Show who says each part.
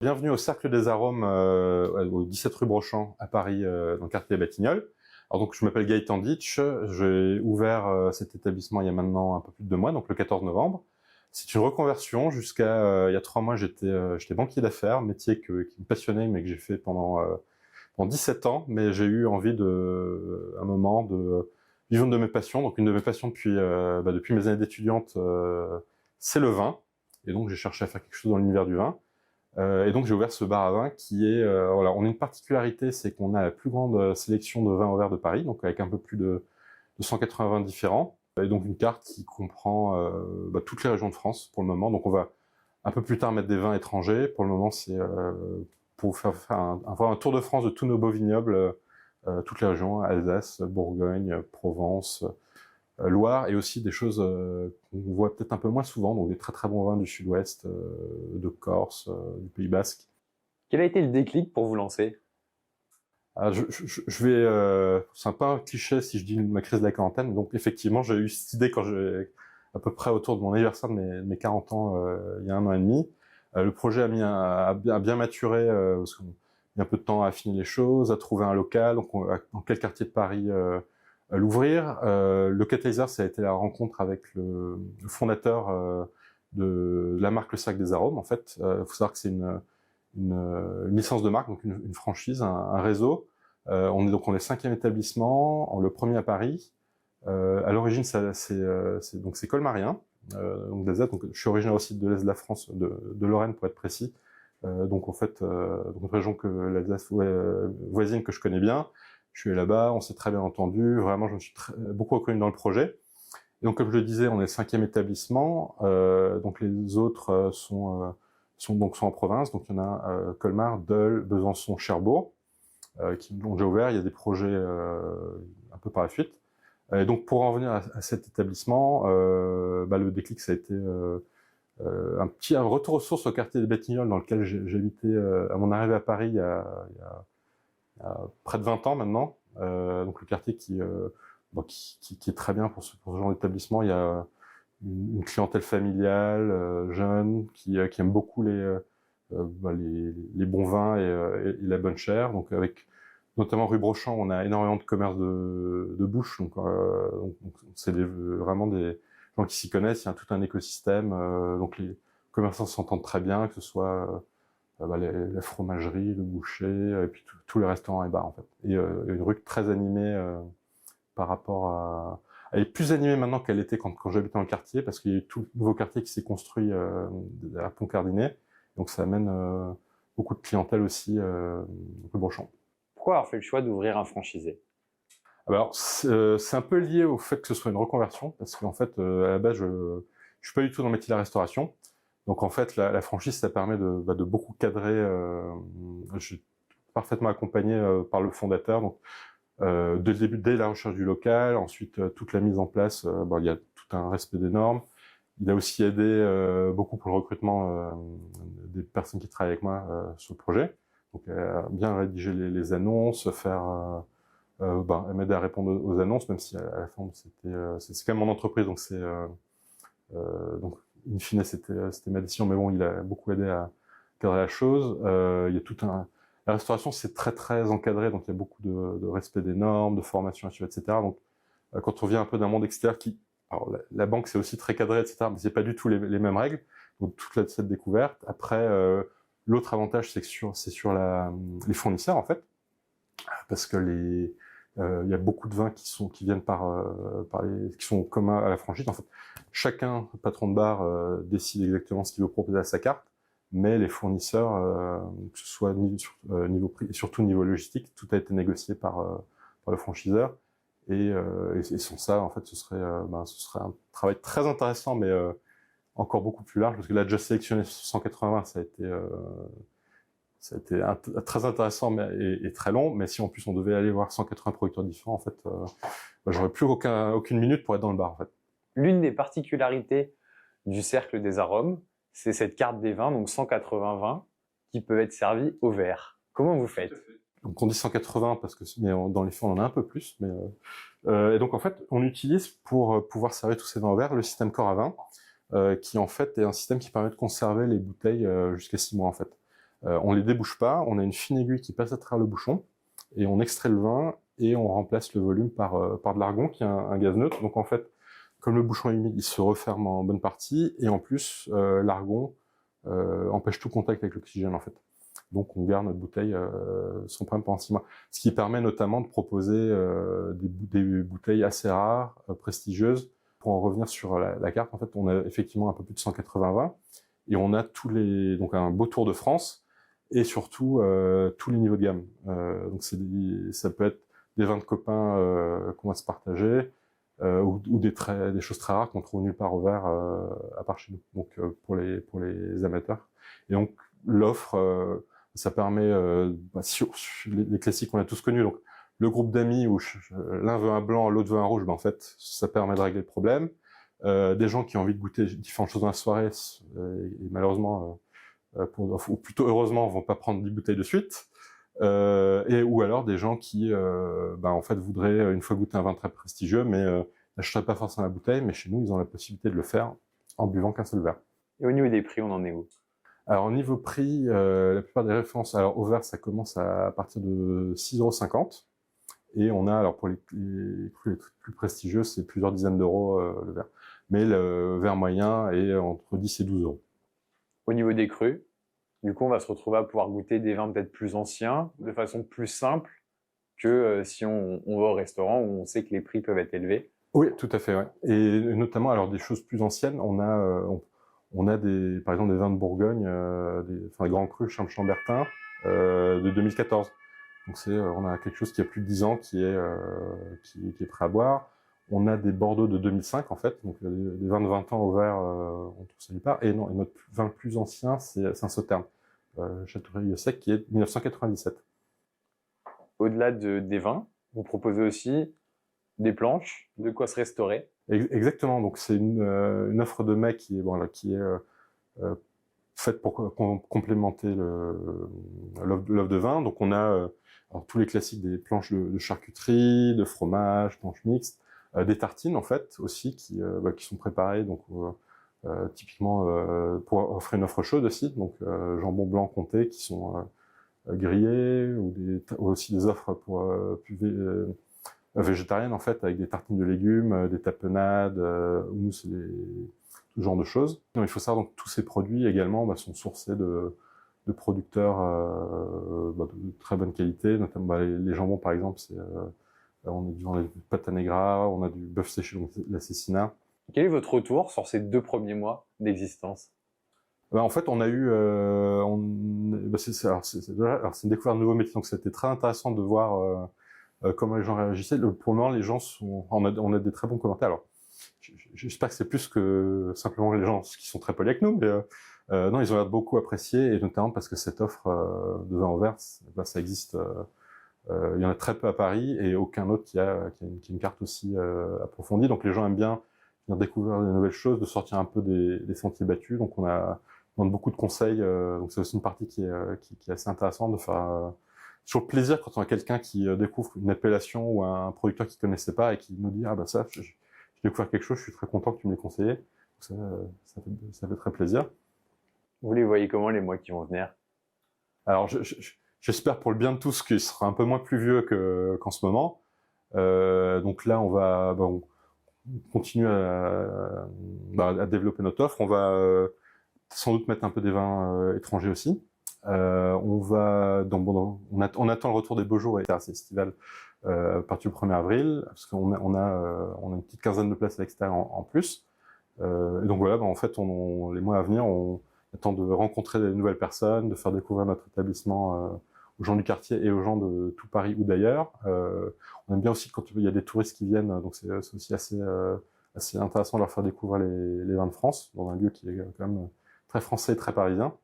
Speaker 1: Bienvenue au Cercle des Arômes au 17 rue Brochant à Paris, dans le quartier des Batignolles. Alors donc je m'appelle Gaëtan Ditch, j'ai ouvert cet établissement il y a maintenant un peu plus de 2 mois, donc le 14 novembre. C'est une reconversion. Jusqu'à il y a 3 mois, j'étais banquier d'affaires, métier qui me passionnait mais que j'ai fait pendant 17 ans. Mais j'ai eu envie un moment de vivre une de mes passions. Donc une de mes passions depuis mes années d'étudiante, c'est le vin. Et donc j'ai cherché à faire quelque chose dans l'univers du vin. Et donc j'ai ouvert ce bar à vin qui est, voilà, on a une particularité, c'est qu'on a la plus grande sélection de vins au verre de Paris, donc avec un peu plus de 180 vins différents, et donc une carte qui comprend toutes les régions de France pour le moment. Donc on va un peu plus tard mettre des vins étrangers. Pour le moment, c'est pour faire un tour de France de tous nos beaux vignobles, toutes les régions, Alsace, Bourgogne, Provence, Loire, et aussi des choses qu'on voit peut-être un peu moins souvent, donc des très très bons vins du sud-ouest, de Corse, du Pays Basque.
Speaker 2: Quel a été le déclic pour vous lancer?
Speaker 1: Ah, c'est un peu un cliché si je dis ma crise de la quarantaine, donc effectivement j'ai eu cette idée quand j'ai à peu près autour de mon anniversaire de mes 40 ans, il y a 1 an et demi. Le projet a bien maturé, parce qu'on a mis un peu de temps à affiner les choses, à trouver un local, donc dans quel quartier de Paris à l'ouvrir. Le catalyseur, ça a été la rencontre avec le fondateur de la marque Le Cercle des Arômes. En fait, faut savoir que c'est une licence de marque, donc une franchise, un réseau. On est 5e établissement, le premier à Paris. À l'origine, c'est Colmarien, donc d'Alsace. Donc je suis originaire aussi de l'est de la France, de Lorraine pour être précis. Donc en fait, donc une région que l'Alsace voisine que je connais bien. Je suis là-bas, on s'est très bien entendu. Vraiment, je me suis beaucoup reconnu dans le projet. Et donc, comme je le disais, on est le 5e établissement. Donc les autres sont en province. Donc il y en a Colmar, Dole, Besançon, Cherbourg, qui ont déjà ouvert. Il y a des projets un peu par la suite. Et donc pour en venir à cet établissement, le déclic, ça a été un retour aux sources au quartier des Batignolles, dans lequel j'habitais à mon arrivée à Paris il y a près de 20 ans maintenant. Donc le quartier qui est très bien pour ce genre d'établissement. Il y a une clientèle familiale, jeune, qui aime beaucoup les bons vins et la bonne chère. Donc avec notamment rue Brochant, on a énormément de commerce de bouche. Donc c'est vraiment des gens qui s'y connaissent. Il y a tout un écosystème. Donc les commerçants s'entendent très bien, que ce soit la fromagerie, le boucher, et puis tous les restaurants et bars en fait. Et une rue très animée par rapport à... Elle est plus animée maintenant qu'elle était quand j'habitais dans le quartier, parce qu'il y a eu tout le nouveau quartier qui s'est construit à Pont-Cardinet. Donc ça amène beaucoup de clientèle aussi rue Brochant.
Speaker 2: Pourquoi avoir fait le choix d'ouvrir un franchisé?
Speaker 1: Alors c'est un peu lié au fait que ce soit une reconversion, parce qu'en fait à la base je suis pas du tout dans le métier de la restauration. Donc en fait la franchise, ça permet de beaucoup cadrer. Je suis parfaitement accompagné par le fondateur. Donc dès le début, dès la recherche du local, ensuite toute la mise en place, il y a tout un respect des normes. Il a aussi aidé beaucoup pour le recrutement des personnes qui travaillent avec moi sur le projet. Donc bien rédiger les annonces, m'aider à répondre aux annonces, même si à la fin c'est quand même mon entreprise, donc donc in fine c'était ma décision, mais bon, il a beaucoup aidé à cadrer la chose. Il y a la restauration, c'est très très encadré, donc il y a beaucoup de respect des normes, de formation, etc. Donc quand on vient un peu d'un monde extérieur alors la banque c'est aussi très cadré, etc. Mais c'est pas du tout les mêmes règles. Donc toute cette découverte. Après, l'autre avantage, c'est que c'est sur les fournisseurs en fait, parce que il y a beaucoup de vins qui viennent qui sont communs à la franchise. En fait, chacun, patron de bar, décide exactement ce qu'il veut proposer à sa carte, mais les fournisseurs, que ce soit niveau prix et surtout niveau logistique, tout a été négocié par le franchiseur. Et sans ça, en fait, ce serait un travail très intéressant, mais encore beaucoup plus large, parce que là, déjà sélectionner 180, ça a été très intéressant et très long, mais si en plus on devait aller voir 180 producteurs différents, en fait, j'aurais plus aucune minute pour être dans le bar, en fait.
Speaker 2: L'une des particularités du Cercle des Arômes, c'est cette carte des vins, donc 180 vins, qui peuvent être servis au verre. Comment vous faites?
Speaker 1: Donc on dit 180 parce que dans les faits on en a un peu plus, et donc en fait on utilise pour pouvoir servir tous ces vins au verre le système Corps à vin, qui en fait est un système qui permet de conserver les bouteilles jusqu'à 6 mois en fait. On les débouche pas, on a une fine aiguille qui passe à travers le bouchon, et on extrait le vin, et on remplace le volume par de l'argon, qui est un gaz neutre. Donc en fait, comme le bouchon est humide, il se referme en bonne partie, et en plus, l'argon empêche tout contact avec l'oxygène, en fait. Donc on garde notre bouteille sans problème pendant 6 mois. Ce qui permet notamment de proposer des bouteilles assez rares, prestigieuses. Pour en revenir sur la carte, en fait, on a effectivement un peu plus de 180 vins, et on a donc un beau tour de France, et surtout tous les niveaux de gamme. Donc ça peut être des vins de copains qu'on va se partager, ou des choses très rares qu'on trouve nulle part au verre à part chez nous. Donc pour les amateurs. Et donc l'offre, ça permet sur les classiques qu'on a tous connus. Donc le groupe d'amis où l'un veut un blanc, l'autre veut un rouge, ben en fait ça permet de régler le problème. Des gens qui ont envie de goûter différentes choses dans la soirée, et malheureusement, ou plutôt heureusement, vont pas prendre 10 bouteilles de suite. Ou alors des gens qui en fait voudraient une fois goûter un vin très prestigieux, mais n'achèteraient pas forcément la bouteille, mais chez nous ils ont la possibilité de le faire en buvant qu'un seul verre.
Speaker 2: Et au niveau des prix, on en est où?
Speaker 1: Alors au niveau prix, la plupart des références, alors au verre ça commence à partir de 6,50 €, et on a, alors pour les plus prestigieux, c'est plusieurs dizaines d'euros le verre. Mais le verre moyen est entre 10 et 12 €.
Speaker 2: Au niveau des crus, du coup, on va se retrouver à pouvoir goûter des vins peut-être plus anciens, de façon plus simple que si on va au restaurant où on sait que les prix peuvent être élevés.
Speaker 1: Oui, tout à fait, ouais. Et notamment, alors des choses plus anciennes, on a par exemple des vins de Bourgogne, des grands crus Chambertin de 2014. Donc on a quelque chose qui a plus de 10 ans qui est prêt à boire. On a des Bordeaux de 2005 en fait, donc des vins de 20 ans au verre, on trouve ça nulle part. Et non, et notre vin le plus ancien, c'est Saint-Sauterne, Châteaubriand-Sec, qui est 1997.
Speaker 2: Au-delà des vins, vous proposez aussi des planches, de quoi se restaurer.
Speaker 1: Exactement, donc c'est une offre de mets qui est faite pour complémenter l'offre de vin. Donc on a alors, tous les classiques, des planches de charcuterie, de fromage, planches mixtes, des tartines en fait aussi qui sont préparées donc typiquement pour offrir une offre chaude aussi, donc jambon blanc comté qui sont grillés, ou aussi des offres pour végétariennes en fait, avec des tartines de légumes, des tapenades, houmous, tout genre de choses. Donc, il faut savoir donc tous ces produits également sont sourcés de producteurs de très bonne qualité, notamment les jambons par exemple, on a du pata negra, on a du bœuf séché, donc la cécina.
Speaker 2: Quel est votre retour sur ces 2 premiers mois d'existence?
Speaker 1: En fait, on a eu, c'est une découverte de nouveau métier, donc c'était très intéressant de voir comment les gens réagissaient. Pour le moment, les gens on a des très bons commentaires. Alors, j'espère que c'est plus que simplement les gens qui sont très polis avec nous, mais non, ils ont l'air de beaucoup apprécier, et notamment parce que cette offre de vin au verre, ça existe. Il y en a très peu à Paris, et aucun autre qui a une carte aussi approfondie. Donc les gens aiment bien venir découvrir des nouvelles choses, de sortir un peu des sentiers battus. Donc on donne beaucoup de conseils. Donc c'est aussi une partie qui est assez intéressante de faire. Toujours plaisir quand on a quelqu'un qui découvre une appellation ou un producteur qu'il connaissait pas et qui nous dit ça, j'ai découvert quelque chose, je suis très content que tu me l'aies conseillé. Ça fait très plaisir.
Speaker 2: Vous les voyez comment les mois qui vont venir?
Speaker 1: Alors j'espère pour le bien de tous qu'il sera un peu moins pluvieux qu'en ce moment. Donc là on continue à développer notre offre. On va sans doute mettre un peu des vins étrangers aussi. On attend le retour des beaux jours et terrasses estivales à partir du 1er avril, parce qu'on a une petite quinzaine de places à l'extérieur en plus. Et donc voilà, en fait, les mois à venir, on attend de rencontrer des nouvelles personnes, de faire découvrir notre établissement aux gens du quartier et aux gens de tout Paris ou d'ailleurs. On aime bien aussi quand il y a des touristes qui viennent, donc c'est aussi assez intéressant de leur faire découvrir les vins de France, dans un lieu qui est quand même très français et très parisien.